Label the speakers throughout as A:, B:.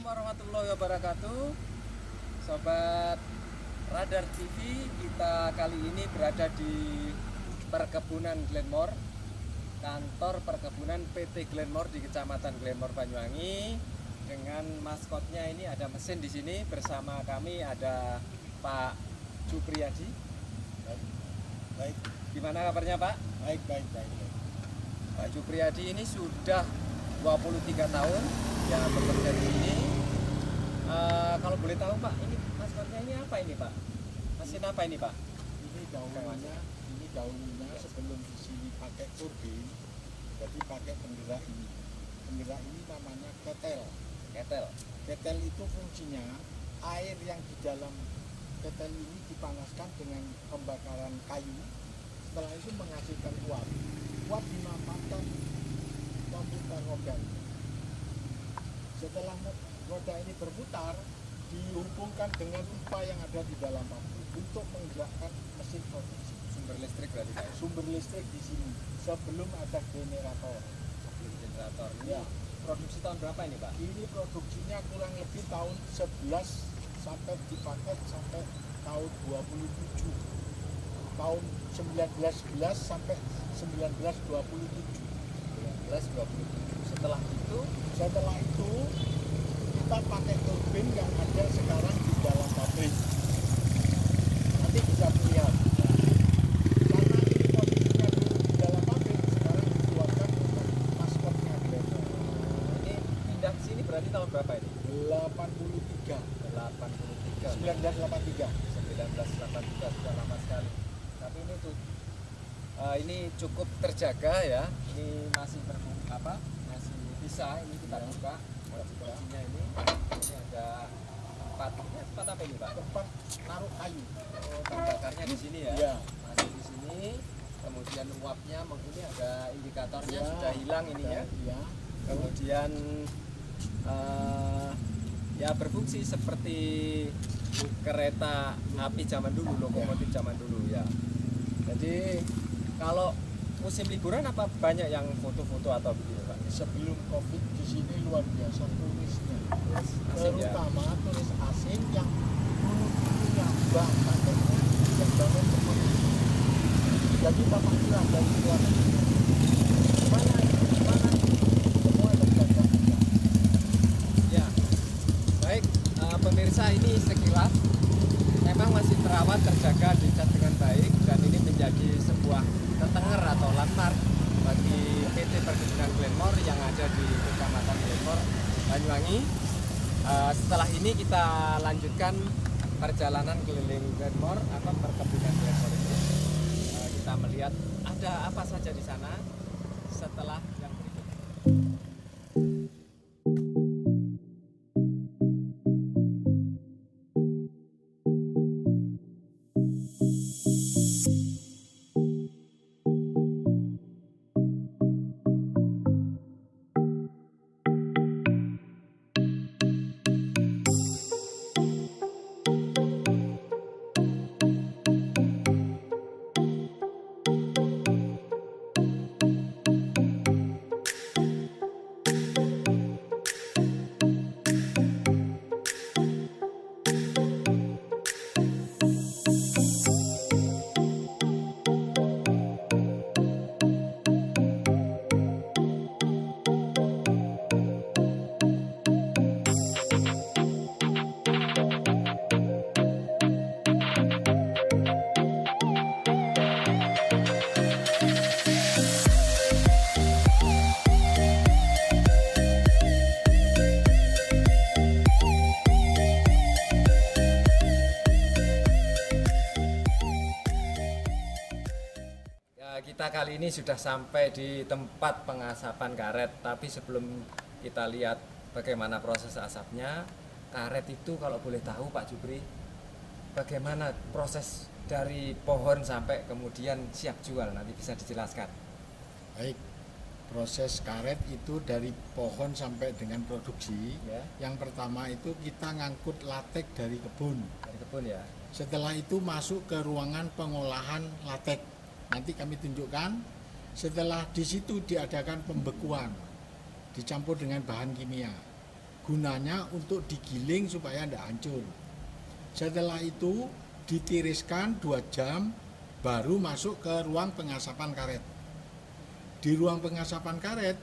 A: warahmatullahi wabarakatuh. Sobat Radar TV, kita kali ini berada di perkebunan Glenmore, kantor perkebunan PT Glenmore di Kecamatan Glenmore, Banyuwangi. Dengan maskotnya ini ada mesin di sini. Bersama kami ada Pak Supriyadi.
B: Baik.
A: Gimana kabarnya Pak?
B: Baik.
A: Pak Supriyadi ini sudah 23 tahun ya bekerja di sini. Kalau boleh tahu Pak, ini maskotnya ini apa ini Pak? Mesin apa ini Pak?
B: Ini daunnya sebelum di sini pakai turbin, jadi pakai penggerak ini. Penggerak ini namanya ketel. Ketel itu fungsinya air yang di dalam ketel ini dipanaskan dengan pembakaran kayu. Setelah itu menghasilkan uap. Uap dimanfaatkan memutar roda. Setelah roda ini berputar, dihubungkan dengan pipa yang ada di dalam pabrik untuk menggerakkan mesin produksi.
A: Sumber listrik berarti Pak?
B: Sumber listrik di sini sebelum ada generator.
A: Sebelum generator. Ini
B: Ya.
A: produksi tahun berapa ini Pak?
B: Ini produksinya kurang lebih tahun 11 sampai dipakai sampai tahun 27. Tahun 1911 sampai 1927.
A: 1927. Setelah itu
B: kita pakai turbin yang ada sekarang di dalam pabrik. Nanti bisa melihat. Karena ini posisinya dulu di dalam pabrik, sekarang dikeluarkan untuk maskotnya Glenmore.
A: ini pindah ke sini berarti tahun berapa ini?
B: 83. 1983.
A: 1983 sudah lama sekali. Tapi ini tuh ini cukup terjaga ya. Ini masih masih bisa. Ini kita buka posisinya ini ada tempat apa ini Pak?
B: Tempat naruh kayu.
A: Oh, bakarnya di sini ya?
B: Iya.
A: Masih di sini. Kemudian uapnya mungkin ada indikatornya
B: Ya,
A: sudah hilang ininya.
B: Iya.
A: Kemudian ya berfungsi seperti kereta api zaman dulu, lokomotif zaman dulu ya. Jadi kalau musim liburan apa banyak yang foto-foto atau video Pak?
B: Sebelum Covid di sini luar biasa turisnya.
A: Asing ya?
B: Terutama turis asing yang dulu-dulunya bahkannya yang bangun rumah. Jadi bapak bilang dari luar negeri, mana semua terjaga.
A: Ya, baik pemirsa, ini sekilas memang masih terawat, terjaga, dicat dengan baik, dan ini menjadi sebuah tetenger atau landmark bagi PT Perkebunan Glenmore yang ada di Kecamatan Glenmore, Banyuwangi. Setelah ini kita lanjutkan perjalanan keliling Glenmore atau perkebunan Glenmore ini. Kita melihat ada apa saja di sana setelah yang berikut. Kita kali ini sudah sampai di tempat pengasapan karet, tapi sebelum kita lihat bagaimana proses asapnya, karet itu kalau boleh tahu Pak Jupri, bagaimana proses dari pohon sampai kemudian siap jual, nanti bisa dijelaskan.
B: Baik, proses karet itu dari pohon sampai dengan produksi.
A: Ya.
B: Yang pertama itu kita ngangkut latek dari kebun.
A: Dari kebun ya.
B: Setelah itu masuk ke ruangan pengolahan latek. Nanti kami tunjukkan. Setelah di situ diadakan pembekuan, dicampur dengan bahan kimia. gunanya untuk digiling supaya tidak hancur. Setelah itu ditiriskan 2 jam baru masuk ke ruang pengasapan karet. Di ruang pengasapan karet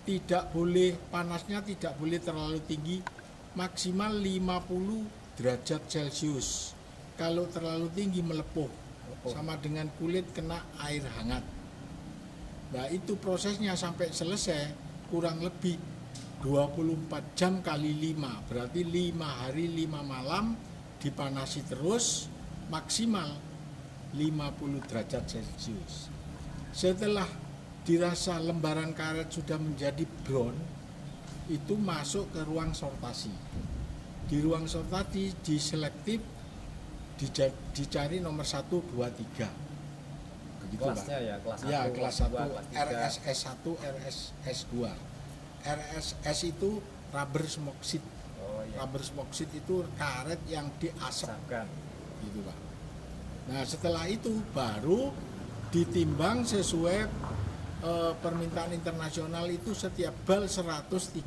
B: tidak boleh, panasnya tidak boleh terlalu tinggi, maksimal 50 derajat Celcius. Kalau terlalu tinggi melepuh, sama dengan kulit kena air hangat. Nah itu prosesnya sampai selesai kurang lebih 24 jam kali 5, berarti 5 hari 5 malam dipanasi terus maksimal 50 derajat Celcius. Setelah dirasa lembaran karet sudah menjadi brown, itu masuk ke ruang sortasi. Di ruang sortasi diselektif, dicari nomor 1, 2, 3. Begitu,
A: Kelasnya
B: Pak.
A: ya, kelas 1,
B: Ya, kelas 1,
A: kelas 3.
B: RSS1, RSS2. RSS itu rubber smoke sheet.
A: Oh iya.
B: Rubber smoke sheet itu karet yang diasap.
A: Asapkan.
B: Gitu, Pak. Nah, setelah itu baru ditimbang sesuai permintaan internasional, itu setiap bal 113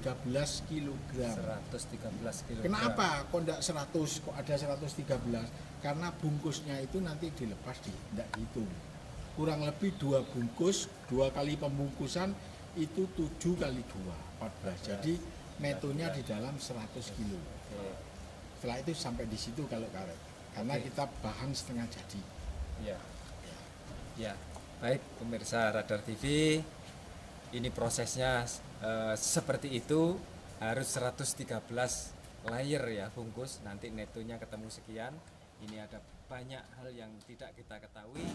B: kg.
A: 113 kg.
B: Kenapa kok enggak 100, kok ada 113? Karena bungkusnya itu nanti dilepas, tidak dihitung. Kurang lebih 2 bungkus, 2 kali pembungkusan itu 7 kali 2, 14. Jadi netonya di dalam 100 kilo. Setelah itu sampai di situ kalau karet. Karena kita bahan setengah jadi.
A: Iya. Ya. Baik pemirsa Radar TV, ini prosesnya seperti itu, harus 113 layer ya bungkus, nanti netonya ketemu sekian. Ini ada banyak hal yang tidak kita ketahui.
B: Ya,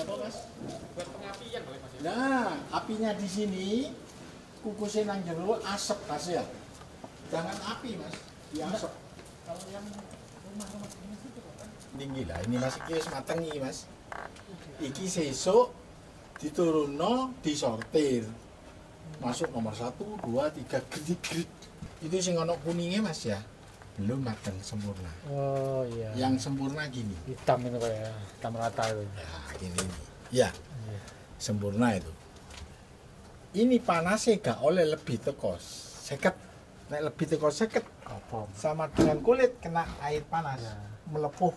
B: Mas.
A: Buat pengapian boleh Mas ya?
B: Nah, apinya di sini, kukusnya nang jero asap Mas ya. Jangan api Mas, di asap. Kalau yang rumah-rumah ini itu kan tinggi lah. Ini Mas iki wis mateng iki Mas. Iki sesuk diturunno, disortir. Masuk nomor 1, 2, 3 grid-grid. Itu sing ono kuningnya Mas ya. Belum matang sempurna.
C: Oh iya.
B: Yang sempurna gini.
C: Hitam itu kayak hitam rata itu.
B: Ya, gini. Ya. Sempurna itu. Ini panasnya gak oleh lebih teko 50. Nek lebih teko 50
C: Apa?
B: sama dengan kulit kena air panas,
C: Ya.
B: melepuh.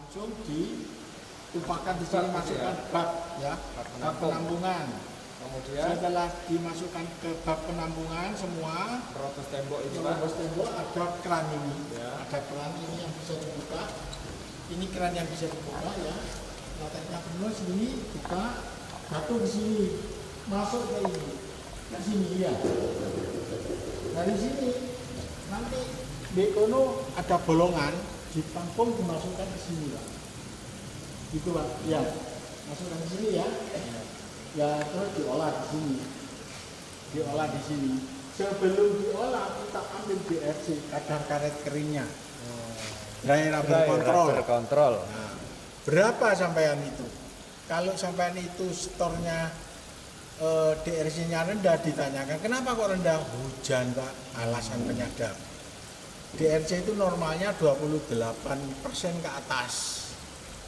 B: Langsung ditumpahkan di sini, masukkan bak ya, bak penampungan.
A: Kemudian
B: Setelah dimasukkan ke bak penampungan semua,
A: terobos tembok
B: di
A: itu Pak.
B: atas tembok ada keran ini,
A: Ya.
B: ada keran ini yang bisa dibuka. Ini keran yang bisa dibuka ya. Latarnya penuh sini, buka, jatuh di sini, masuk ke ini, ke sini ya. Dari sini nanti di kono ada bolongan, ditampung dimasukkan ke sini Pak. Gitu Pak, ya. Masukkan ke sini ya. Ya terus diolah di sini. Diolah di sini. Sebelum diolah kita ambil BRC, kadar karet keringnya. Dry rubber control.
A: Kontrol.
B: Nah, berapa sampean itu? Kalau sampean itu stornya DRC-nya rendah, ditanyakan kenapa kok rendah? Hujan Pak, alasan penyadap. DRC itu normalnya 28% ke atas.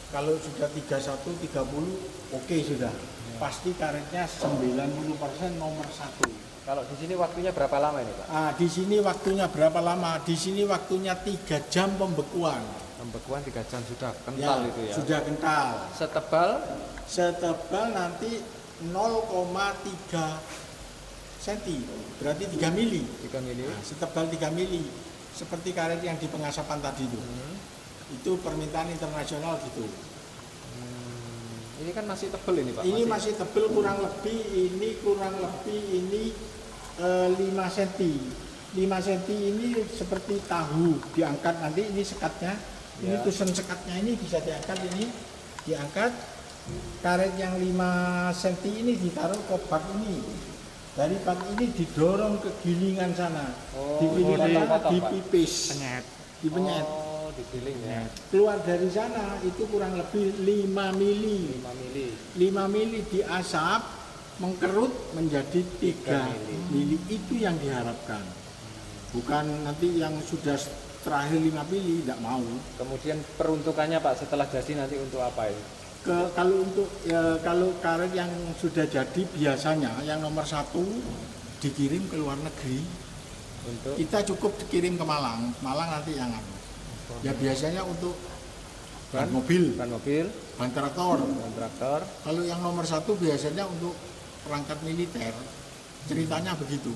B: Kalau sudah 31, 30 oke sudah. Pasti karetnya 90% nomor 1.
A: Kalau di sini waktunya berapa lama ini, Pak?
B: Di sini waktunya berapa lama? Di sini waktunya 3 jam pembekuan.
A: Pembekuan 3 jam sudah kental itu ya.
B: Sudah kental.
A: Setebal
B: nanti 0,3 cm, berarti 3 mili.
A: 3 mili.
B: Nah, setebal 3 mili. Seperti karet yang di pengasapan tadi itu. Itu permintaan internasional gitu.
A: Ini kan masih tebel ini, Pak.
B: Ini masih tebel kurang lebih ini 5 cm. 5 cm ini seperti tahu diangkat nanti ini sekatnya. Ini tusen sekatnya ini bisa diangkat, ini diangkat. Karet yang 5 cm ini ditaruh ke bak ini. Dari bak ini didorong ke gilingan sana. Dipipis. Dipenyet.
A: Digiling ya.
B: Keluar dari sana itu kurang lebih 5 mili. 5 mili diasap, mengkerut menjadi 3 mili. Itu yang diharapkan. Bukan nanti yang sudah terakhir 5 mili, tidak mau.
A: Kemudian peruntukannya, Pak, setelah jadi nanti untuk apa ini?
B: Kalau karet yang sudah jadi biasanya yang nomor 1 dikirim ke luar negeri. Kita cukup dikirim ke Malang. Malang nanti yang ya biasanya untuk ban mobil, ban traktor. Kalau yang nomor 1 biasanya untuk perangkat militer. Ceritanya begitu.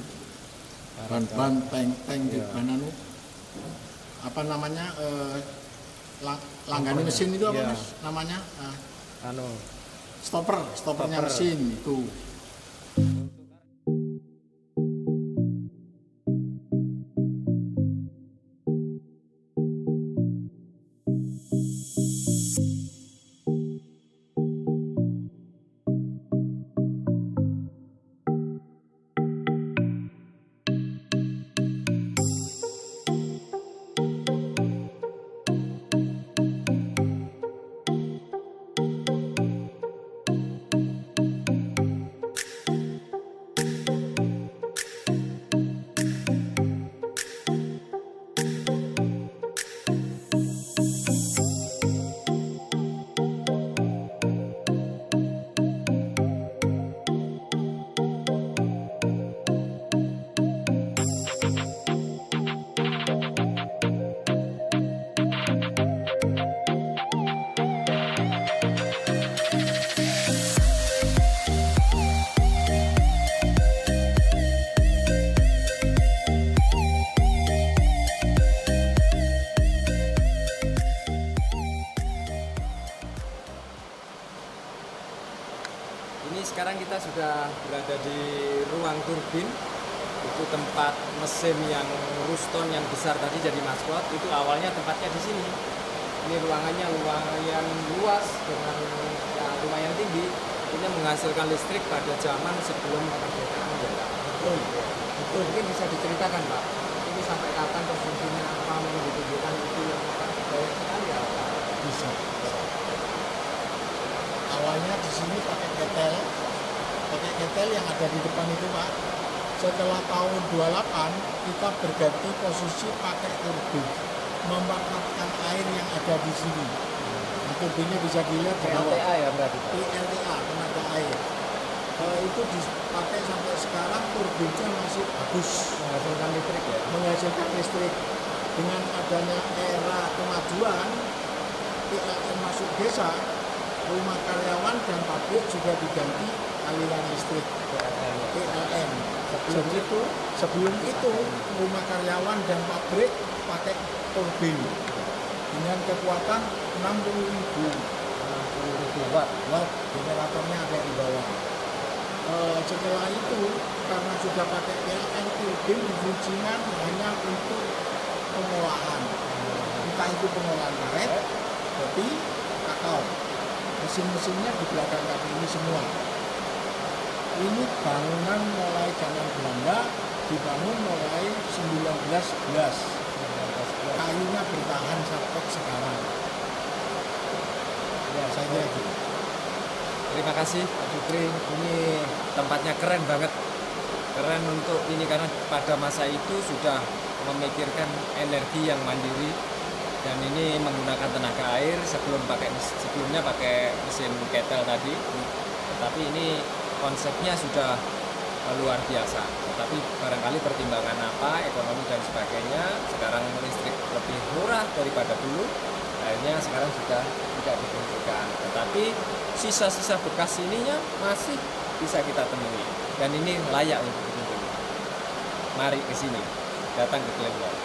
B: Ban tank di Bananu. Apa namanya? Langgani mesin itu apa, Mas? Namanya? Stoppernya mesin itu.
A: Sekarang kita sudah berada di ruang turbin. Itu tempat mesin yang Ruston yang besar tadi jadi maskot. Itu awalnya tempatnya di sini. Ini ruangannya lumayan luas dengan ya, lumayan tinggi. Ini menghasilkan listrik pada zaman sebelum kemerdekaan. Betul. Mungkin bisa diceritakan, Pak. Ini sampai kapan terus fungsinya apa mau ditunjukkan itu yang banyak sekali ya, Pak.
B: Bisa. Awalnya di sini pakai ketel yang ada di depan itu, Pak. Setelah tahun 28 kita berganti posisi pakai turbin, memanfaatkan air yang ada di sini. Nah, turbinnya bisa dilihat di bawah.
A: PLTA ya berarti, Pak?
B: PLTA, tenaga air. Itu dipakai sampai sekarang, turbinnya masih bagus,
A: Menghasilkan listrik ya?
B: menghasilkan listrik. Dengan adanya era kemajuan, PLN masuk desa, rumah karyawan dan pabrik juga diganti aliran listrik PLN. Sebelum itu rumah karyawan dan pabrik pakai turbin dengan kekuatan 60.000 watt. Generatornya ada di bawah. Setelah itu karena sudah pakai PLN, turbin difungsikan hanya untuk pengolahan, entah itu pengolahan karet, kopi, kakao. Mesin-mesinnya di belakang kami ini semua. Ini bangunan mulai zaman Belanda, dibangun mulai 1911. Kayunya bertahan sampai sekarang. Ya, saya kira gitu.
A: Terima kasih Pak Jupri, ini tempatnya keren banget. Keren untuk ini karena pada masa itu sudah memikirkan energi yang mandiri. Dan ini menggunakan tenaga air sebelumnya pakai mesin ketel tadi. Tapi ini konsepnya sudah luar biasa. Tapi barangkali pertimbangan apa, ekonomi dan sebagainya, sekarang listrik lebih murah daripada dulu, akhirnya sekarang sudah tidak dibutuhkan. Tetapi sisa-sisa bekas ininya masih bisa kita temui, dan ini layak untuk dikunjungi. Mari ke sini, datang ke Glengor.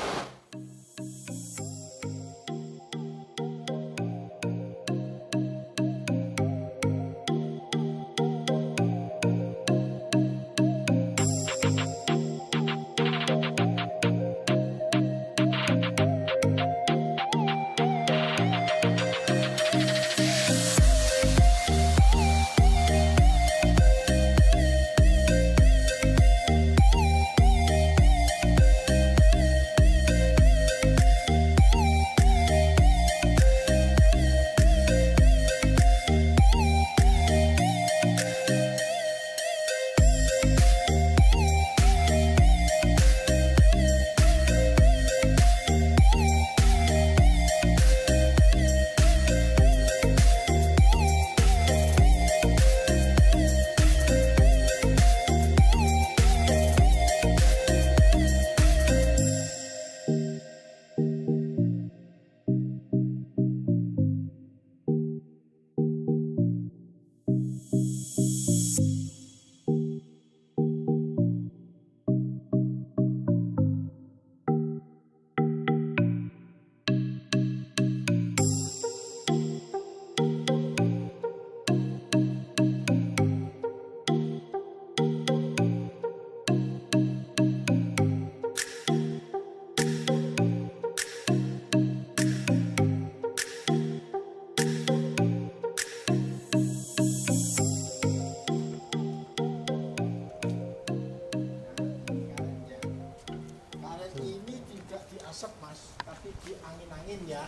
B: Asap mas, tapi di angin-angin ya,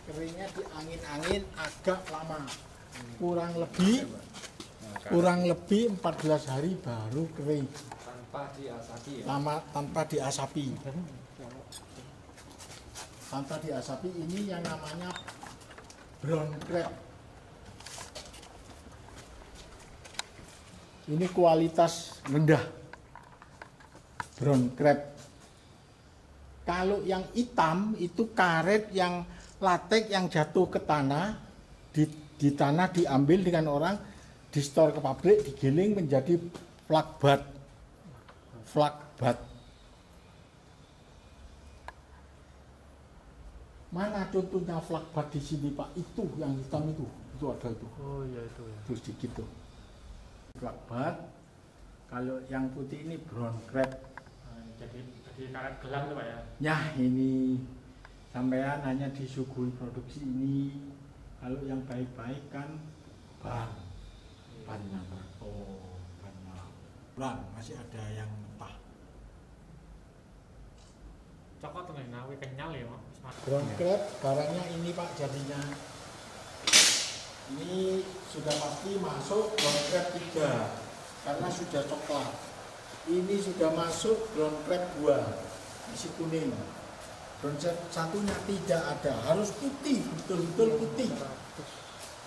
B: keringnya di angin-angin agak lama, kurang lebih 14 hari baru kering,
A: Tanpa diasapi ya?
B: tanpa diasapi. Ini yang namanya brown crab. Ini kualitas rendah brown crab. Kalau yang hitam itu karet yang latek yang jatuh ke tanah, di tanah diambil dengan orang, di store ke pabrik, digiling menjadi flakbat. Mana contohnya flakbat di sini Pak? Itu yang hitam itu ada itu.
C: Oh iya itu ya.
B: Terus sedikit tuh. Flakbat. Kalau yang putih ini brown crab.
C: Jadi karet gelang tuh Pak ya?
B: Ya ini sampean hanya disuguhi produksi ini. Kalau yang baik-baik kan bannya masih ada yang mentah.
C: Coklat tuh nawi kenyal ya Mas.
B: Brown crab barangnya ini Pak jadinya. Ini sudah pasti masuk brown crab 3 karena sudah coklat. Ini sudah masuk brown crab 2, isi kuning. Brown crab 1-nya tidak ada, harus putih, betul-betul putih.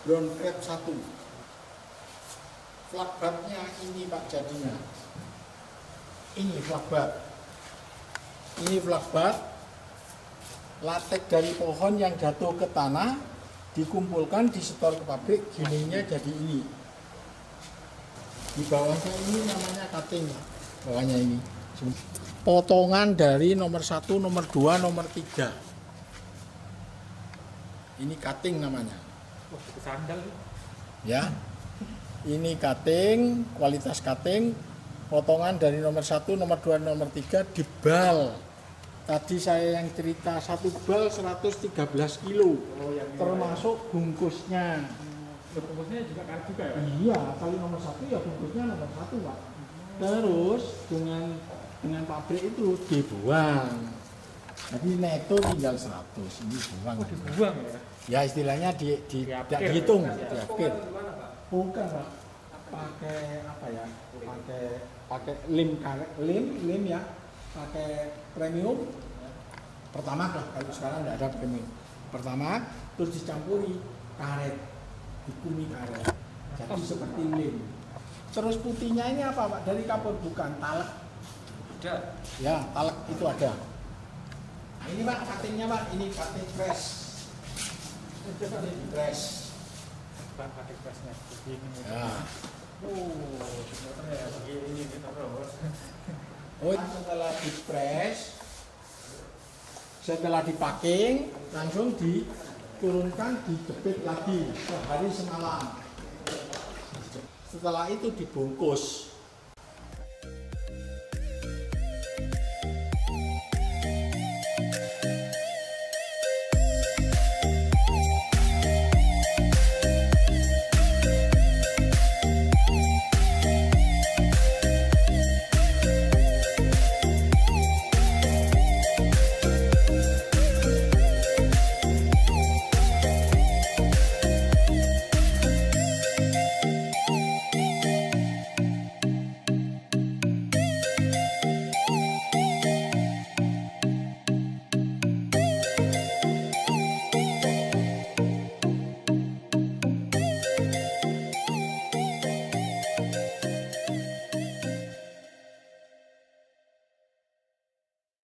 B: Brown crab 1. Flakbatnya ini Pak jadinya. Ini flakbat. Ini flakbat. Latek dari pohon yang jatuh ke tanah dikumpulkan, disetor ke pabrik, gininya jadi ini. Di bawahnya ini namanya cutting, bawahnya ini potongan dari nomor 1, nomor 2, nomor 3. Ini cutting namanya.
C: Wah, itu sandal
B: Ya, ini cutting, kualitas cutting, potongan dari nomor 1, nomor 2, nomor 3 dibal. Tadi saya yang cerita 1 bal 113 kilo, termasuk bungkusnya.
C: bungkusnya juga karet juga ya?
B: Iya, kali nomor 1 ya bungkusnya nomor 1 Pak. Terus dengan pabrik itu dibuang. Jadi neto tinggal 100, ini buang.
C: Oh, dibuang ya?
B: Ya istilahnya tidak dihitung, diakhir. Bukan Pak, pakai apa ya? Pakai lem ya, pakai premium. Pertama lah, kalau sekarang tidak ada premium. Pertama, terus dicampuri karet, dikumi karet. Jadi seperti lem. Terus putihnya ini apa Pak? Dari kapur bukan talek?
A: Ada.
B: Ya, talek itu ada. Nah, ini Pak cuttingnya Pak, ini cutting press. Ini di press.
C: Bukan pakai presnya begini.
B: Ya.
C: Ternyata ya begini kita terus.
B: Oh, setelah di press, setelah dipacking, langsung diturunkan, dijepit lagi sehari semalam. Setelah itu dibungkus.